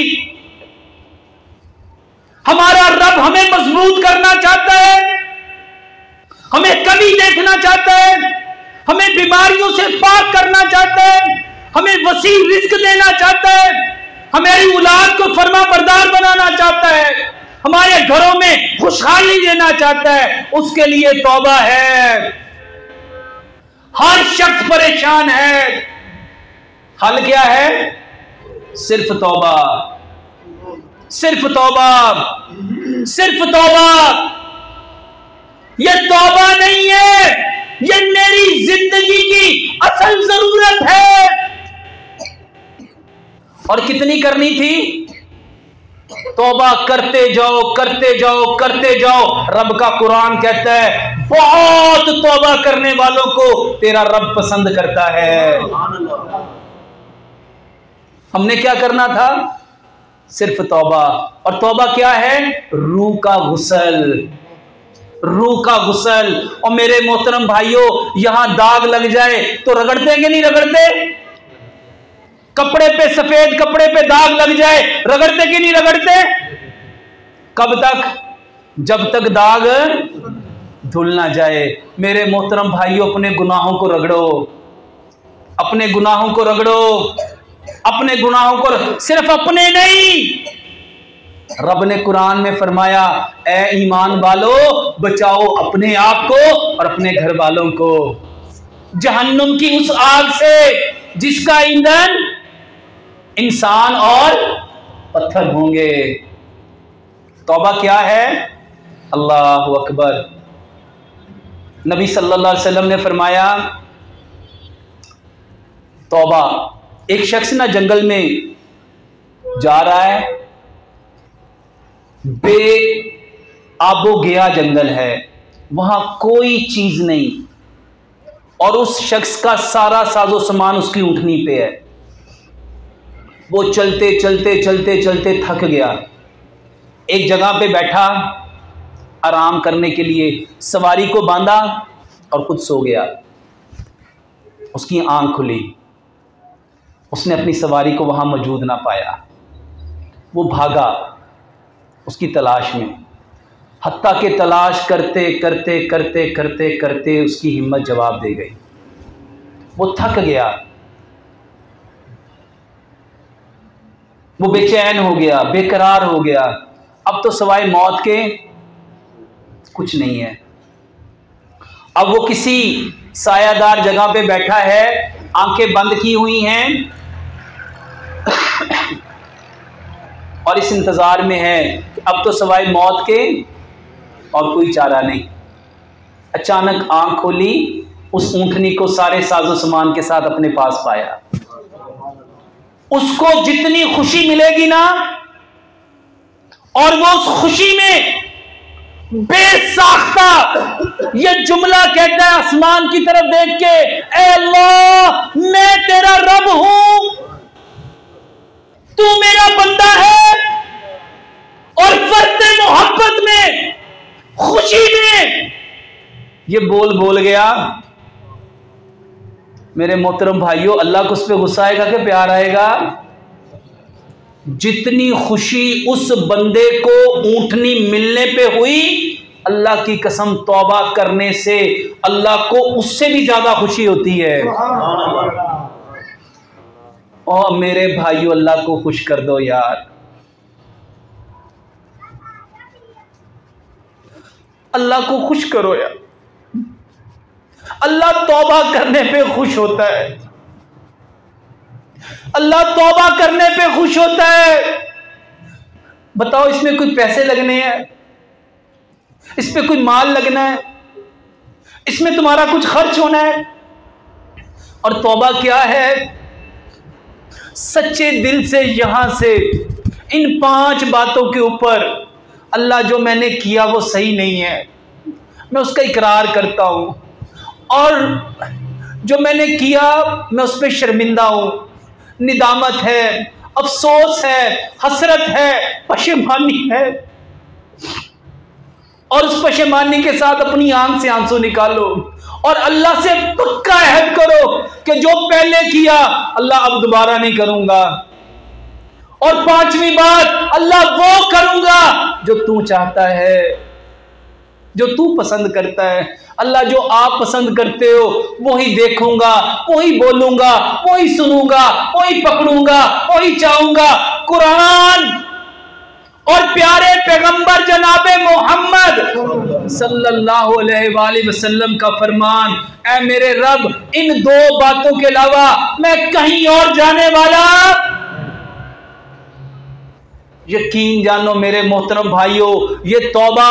हमारा रब हमें मजबूत करना चाहता है, हमें कभी देखना चाहता है, हमें बीमारियों से पाक करना चाहता है, हमें वसी रिज्क देना चाहता है, हमारी औलाद को फरमा बरदार बनाना चाहता है, हमारे घरों में खुशहाली देना चाहता है। उसके लिए तौबा है। हर शख्स परेशान है, हल क्या है? सिर्फ तौबा, सिर्फ तौबा, सिर्फ तौबा। यह तौबा नहीं है, यह मेरी जिंदगी की असल जरूरत है। और कितनी करनी थी? तौबा करते जाओ, करते जाओ, करते जाओ। रब का कुरान कहता है बहुत तौबा करने वालों को तेरा रब पसंद करता है। हमने क्या करना था? सिर्फ तौबा। और तौबा क्या है? रूह का गुस्ल, रूह का गुस्ल। और मेरे मोहतरम भाइयों, यहां दाग लग जाए तो रगड़ते कि नहीं रगड़ते? कपड़े पे, सफेद कपड़े पे दाग लग जाए, रगड़ते कि नहीं रगड़ते? कब तक? जब तक दाग धुल ना जाए। मेरे मोहतरम भाइयों, अपने गुनाहों को रगड़ो, अपने गुनाहों को रगड़ो, अपने गुनाहों को, सिर्फ अपने नहीं। रब ने कुरान में फरमाया, ए ईमान वालों, बचाओ अपने आप को और अपने घर वालों को जहन्नुम की उस आग से जिसका ईंधन इंसान और पत्थर होंगे। तौबा क्या है? अल्लाहु अकबर। नबी सल्लल्लाहु अलैहि वसल्लम ने फरमाया, तौबा, एक शख्स ना जंगल में जा रहा है, बे आबो गया जंगल है, वहां कोई चीज नहीं, और उस शख्स का सारा साजो सामान उसकी ऊँटनी पे है। वो चलते चलते चलते चलते थक गया, एक जगह पे बैठा आराम करने के लिए, सवारी को बांधा और खुद सो गया। उसकी आंख खुली, उसने अपनी सवारी को वहां मौजूद ना पाया। वो भागा उसकी तलाश में, हत्ता के तलाश करते करते करते करते करते उसकी हिम्मत जवाब दे गई। वो थक गया, वो बेचैन हो गया, बेकरार हो गया। अब तो सवाए मौत के कुछ नहीं है। अब वो किसी सायादार जगह पे बैठा है, आंखें बंद की हुई हैं और इस इंतजार में है कि अब तो सवाए मौत के और कोई चारा नहीं। अचानक आंख खोली, उस ऊंटनी को सारे साजो सामान के साथ अपने पास पाया। उसको जितनी खुशी मिलेगी ना, और वो उस खुशी में बेसाख्ता ये जुमला कहता है आसमान की तरफ देख के, ए अल्लाह, मैं तेरा रब हूं, तू मेरा बंदा है। और फर्ते मोहब्बत में, खुशी में ये बोल बोल गया। मेरे मोहतरम भाइयों, अल्लाह को उस पर गुस्सा आएगा कि प्यार आएगा? जितनी खुशी उस बंदे को ऊंटनी मिलने पे हुई, अल्लाह की कसम तौबा करने से अल्लाह को उससे भी ज्यादा खुशी होती है। और मेरे भाइयों, अल्लाह को खुश कर दो यार, अल्लाह को खुश करो यार। अल्लाह तौबा करने पे खुश होता है, अल्लाह तौबा करने पे खुश होता है। बताओ, इसमें कोई पैसे लगने हैं, इस पे कोई माल लगना है, इसमें तुम्हारा कुछ खर्च होना है? और तौबा क्या है? सच्चे दिल से यहां से इन 5 बातों के ऊपर, अल्लाह जो मैंने किया वो सही नहीं है, मैं उसका इकरार करता हूं, और जो मैंने किया मैं उस पर शर्मिंदा हूं, निदामत है, अफसोस है, हसरत है, पशेमानी है। और उस पशेमानी के साथ अपनी आंख से आंसू निकालो और अल्लाह से पक्का अहद करो कि जो पहले किया अल्लाह अब दोबारा नहीं करूंगा। और पांचवी बात, अल्लाह वो करूंगा जो तू चाहता है, जो तू पसंद करता है। अल्लाह जो आप पसंद करते हो वही देखूंगा, वही बोलूंगा, वही सुनूंगा, वही पकड़ूंगा, वही चाहूंगा। कुरान और प्यारे पैगंबर जनाबे मोहम्मद सल्लल्लाहु अलैहि वसल्लम का फरमान, ऐ मेरे रब, इन दो बातों के अलावा मैं कहीं और जाने वाला। यकीन जानो मेरे मोहतरम भाइयों, ये तौबा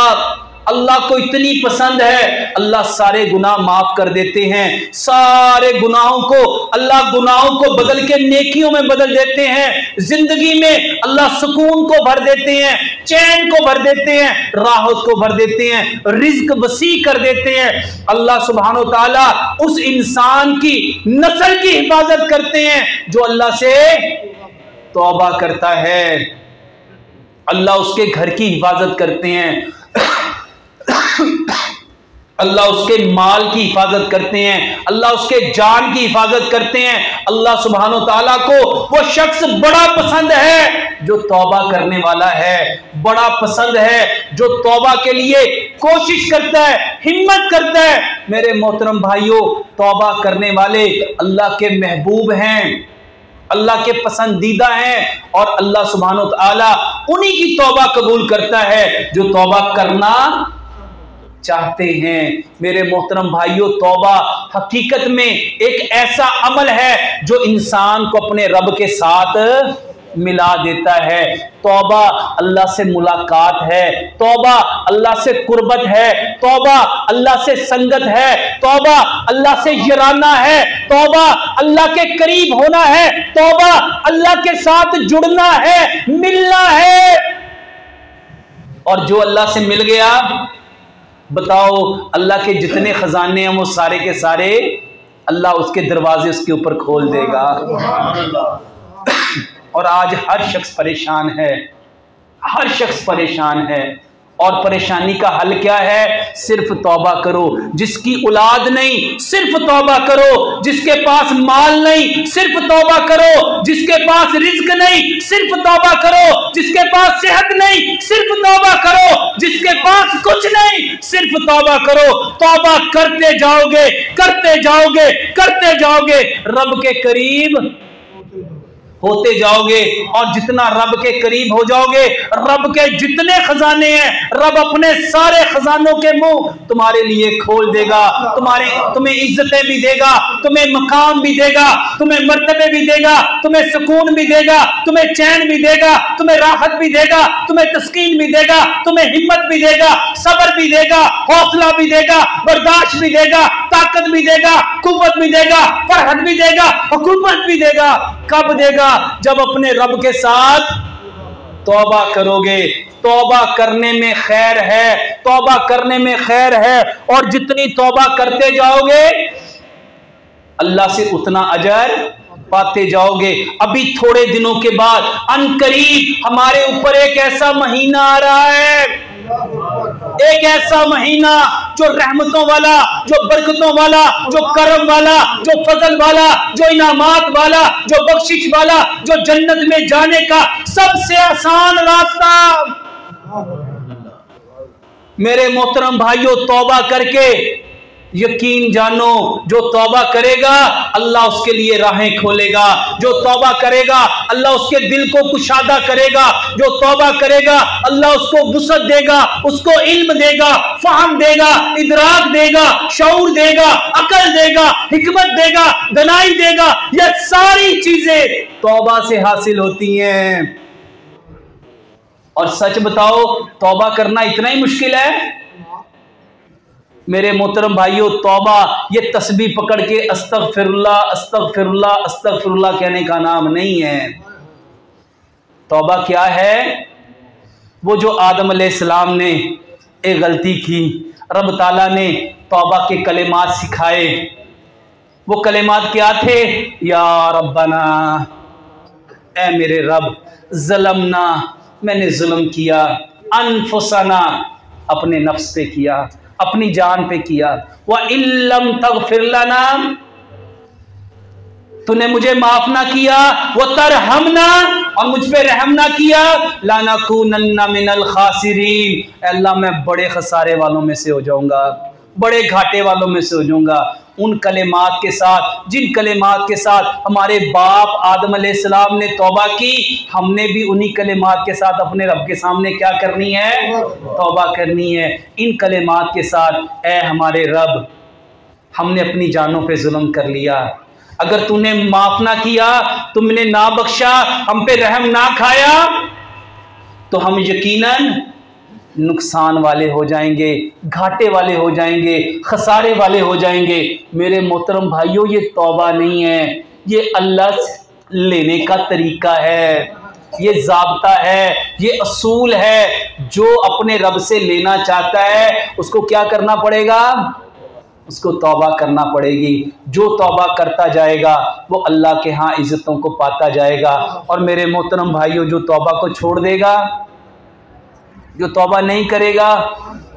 अल्लाह को इतनी पसंद है, अल्लाह सारे गुनाह माफ कर देते हैं। सारे गुनाहों को अल्लाह गुनाहों को बदल के नेकियों में बदल देते हैं। जिंदगी में अल्लाह सुकून को भर देते हैं, चैन को भर देते हैं, राहत को भर देते हैं, रिज्क वसी कर देते हैं। अल्लाह सुब्हानो ताला उस इंसान की नस्ल की हिफाजत करते हैं जो अल्लाह से तौबा करता है। अल्लाह उसके घर की हिफाजत करते हैं, अल्लाह उसके माल की हिफाजत करते हैं, अल्लाह उसके जान की हिफाजत करते हैं। अल्लाह सुब्हानो ताला को वो शख्स बड़ा पसंद है जो तौबा करने वाला है, बड़ा पसंद है जो तौबा के लिए कोशिश करता है, हिम्मत करता है। मेरे मोहतरम भाइयों, तौबा करने वाले अल्लाह के महबूब हैं, अल्लाह के पसंदीदा हैं, और अल्लाह सुब्हानो ताला उन्हीं की तौबा कबूल करता है जो तौबा करना चाहते हैं। मेरे मोहतरम भाइयों, तौबा हकीकत में एक ऐसा अमल है जो इंसान को अपने रब के साथ मिला देता है। तौबा अल्लाह से मुलाकात है, तौबा अल्लाह से कुर्बत है, तौबा अल्लाह से संगत है, तौबा अल्लाह से यराना है, तौबा अल्लाह के करीब होना है, तौबा अल्लाह के साथ जुड़ना है, मिलना है। और जो अल्लाह से मिल गया, बताओ अल्लाह के जितने खजाने हैं वो सारे के सारे अल्लाह उसके दरवाजे उसके ऊपर खोल देगा। और आज हर शख्स परेशान है, हर शख्स परेशान है, और परेशानी का हल क्या है? सिर्फ तौबा करो। जिसकी औलाद नहीं, सिर्फ तौबा करो। जिसके पास माल नहीं, सिर्फ तौबा करो। जिसके पास रिज्क नहीं, सिर्फ तौबा करो। जिसके पास सेहत नहीं, सिर्फ तौबा करो। जिसके पास कुछ नहीं, सिर्फ तौबा करो। तौबा करते जाओगे, करते जाओगे, करते जाओगे, रब के करीब होते जाओगे। और जितना रब के करीब हो जाओगे, रब के जितने खजाने हैं, रब अपने सारे खजानों के मुंह तुम्हारे लिए खोल देगा। तुम्हें इज्जतें भी देगा, तुम्हें मकाम भी देगा, तुम्हें मर्तबे भी देगा, तुम्हें सुकून भी देगा, तुम्हें चैन भी देगा, तुम्हें राहत भी देगा, तुम्हें तस्कीन भी देगा, तुम्हें हिम्मत भी देगा, सब्र भी देगा, हौसला भी देगा, बर्दाश्त भी देगा, ताकत भी देगा, कुव्वत भी देगा, फरहत भी देगा, हुकूमत भी देगा। कब देगा? जब अपने रब के साथ तौबा करोगे। तौबा करने में खैर है, तौबा करने में खैर है। और जितनी तौबा करते जाओगे, अल्लाह से उतना अजर पाते जाओगे। अभी थोड़े दिनों के बाद अनकरीब हमारे ऊपर एक ऐसा महीना आ रहा है, एक ऐसा महीना जो रहमतों वाला, जो बरकतों वाला, जो करम वाला, जो फजल वाला, जो इनामात वाला, जो बख्शिश वाला, जो जन्नत में जाने का सबसे आसान रास्ता। मेरे मोहतरम भाइयों, तौबा करके यकीन जानो, जो तौबा करेगा अल्लाह उसके लिए राहें खोलेगा। जो तौबा करेगा अल्लाह उसके दिल को कुशादा करेगा। जो तौबा करेगा अल्लाह उसको वुसअत देगा, उसको इल्म देगा, फहम देगा, इदराक देगा, शऊर देगा, अकल देगा, हिकमत देगा, दनाई देगा। ये सारी चीजें तौबा से हासिल होती हैं। और सच बताओ, तौबा करना इतना ही मुश्किल है? मेरे मोहतरम भाइयों, तौबा ये तस्बीह पकड़ के अस्तगफिरुल्लाह अस्तगफिरुल्लाह अस्तगफिरुल्लाह कहने का नाम नहीं है। तौबा क्या है? वो जो आदम अलैहिस्सलाम ने एक गलती की, रब ताला ने तौबा के कलिमात सिखाए। वो कलिमात क्या थे? या रब्बना, ऐ मेरे रब, ज़लमना, मैंने जुल्म किया, अनफुसना, अपने नफ्स पे किया, अपनी जान पे किया, व इल्लम तगफिर लना, तूने मुझे माफ ना किया, वो तरहमना, और मुझ पे रहम ना किया, लानकुनन्ना मिनल खासिरीन, अल्लाह मैं बड़े खसारे वालों में से हो जाऊंगा, बड़े घाटे वालों में से हो जाऊंगा। उन कलेमात के साथ, जिन कलेमात के साथ हमारे बाप आदम अलैहिस्सलाम ने तौबा की, हमने भी उन्हीं कलेमात के साथ अपने रब के सामने क्या करनी है? तौबा करनी है। इन कलेमात के साथ, ऐ हमारे रब, हमने अपनी जानों पे जुल्म कर लिया, अगर तूने माफ ना किया, तुमने ना बख्शा, हम पे रहम ना खाया, तो हम यकीनन नुकसान वाले हो जाएंगे, घाटे वाले हो जाएंगे, खसारे वाले हो जाएंगे। मेरे मोहतरम भाइयों, ये तौबा नहीं है, ये अल्लाह से लेने का तरीका है, ये ज़ाब्ता है, ये असूल है। जो अपने रब से लेना चाहता है उसको क्या करना पड़ेगा? उसको तौबा करना पड़ेगी। जो तौबा करता जाएगा वो अल्लाह के यहाँ इज़्ज़तों को पाता जाएगा। और मेरे मोहतरम भाइयों, जो तौबा को छोड़ देगा, जो तौबा नहीं करेगा,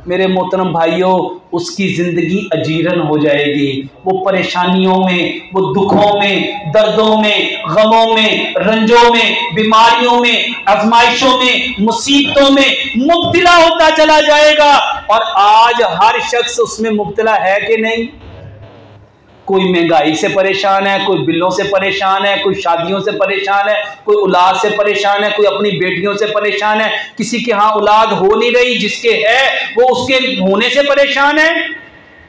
मेरे मोहतरम भाइयों, उसकी ज़िंदगी अजीरन हो जाएगी। वो परेशानियों में, वो दुखों में, दर्दों में, गमों में, रंजों में, बीमारियों में, आजमाइशों में, मुसीबतों में मुब्तला होता चला जाएगा। और आज हर शख्स उसमें मुब्तला है कि नहीं? कोई महंगाई से परेशान है, कोई बिलों से परेशान है, कोई शादियों से परेशान है, कोई औलाद से परेशान है, कोई अपनी बेटियों से परेशान है, किसी के यहाँ औलाद हो नहीं रही, जिसके है वो उसके होने से परेशान है,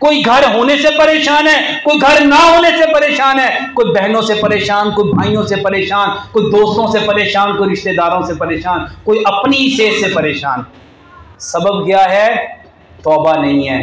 कोई घर होने से परेशान है, कोई घर ना होने से परेशान है, कोई बहनों से परेशान, कोई भाइयों से परेशान, कोई दोस्तों से परेशान, कोई रिश्तेदारों से परेशान, कोई अपनी सेहत से परेशान। सबब क्या है? तौबा नहीं है।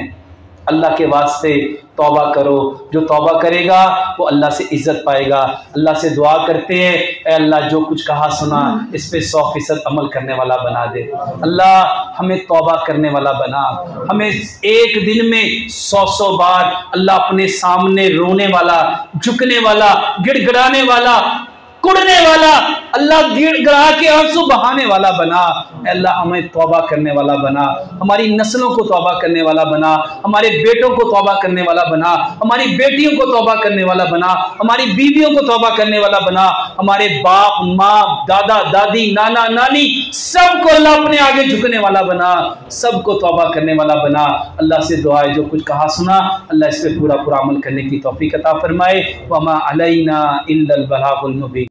अल्लाह के वास्ते तौबा करो। जो तौबा करेगा वो अल्लाह से इज़्ज़त पाएगा। अल्लाह से दुआ करते हैं, ऐ अल्लाह जो कुछ कहा सुना इस पे 100% अमल करने वाला बना दे। अल्लाह हमें तौबा करने वाला बना, हमें एक दिन में 100 बार अल्लाह अपने सामने रोने वाला, झुकने वाला, गिड़गिड़ाने वाला, कुड़ने वाला, अल्लाह गिड़गिड़ा के आंसू बहाने वाला बना। अल्लाह हमें तौबा करने वाला बना, हमारी नस्लों को तौबा करने वाला बना, हमारे बेटों को तौबा करने वाला बना, हमारी बेटियों को तौबा करने वाला बना, हमारी बीवियों को तौबा करने वाला बना, हमारे बाप माँ, दादा दादी, नाना नानी, सबको अल्लाह अपने आगे झुकने वाला बना, सबको तौबा करने वाला बना। अल्लाह से दुआ है, जो कुछ कहा सुना अल्लाह इस पर पूरा पूरा अमल करने की तौफीक अता फरमाए। वमा अलैना इल्लल बलागुल मुबीन।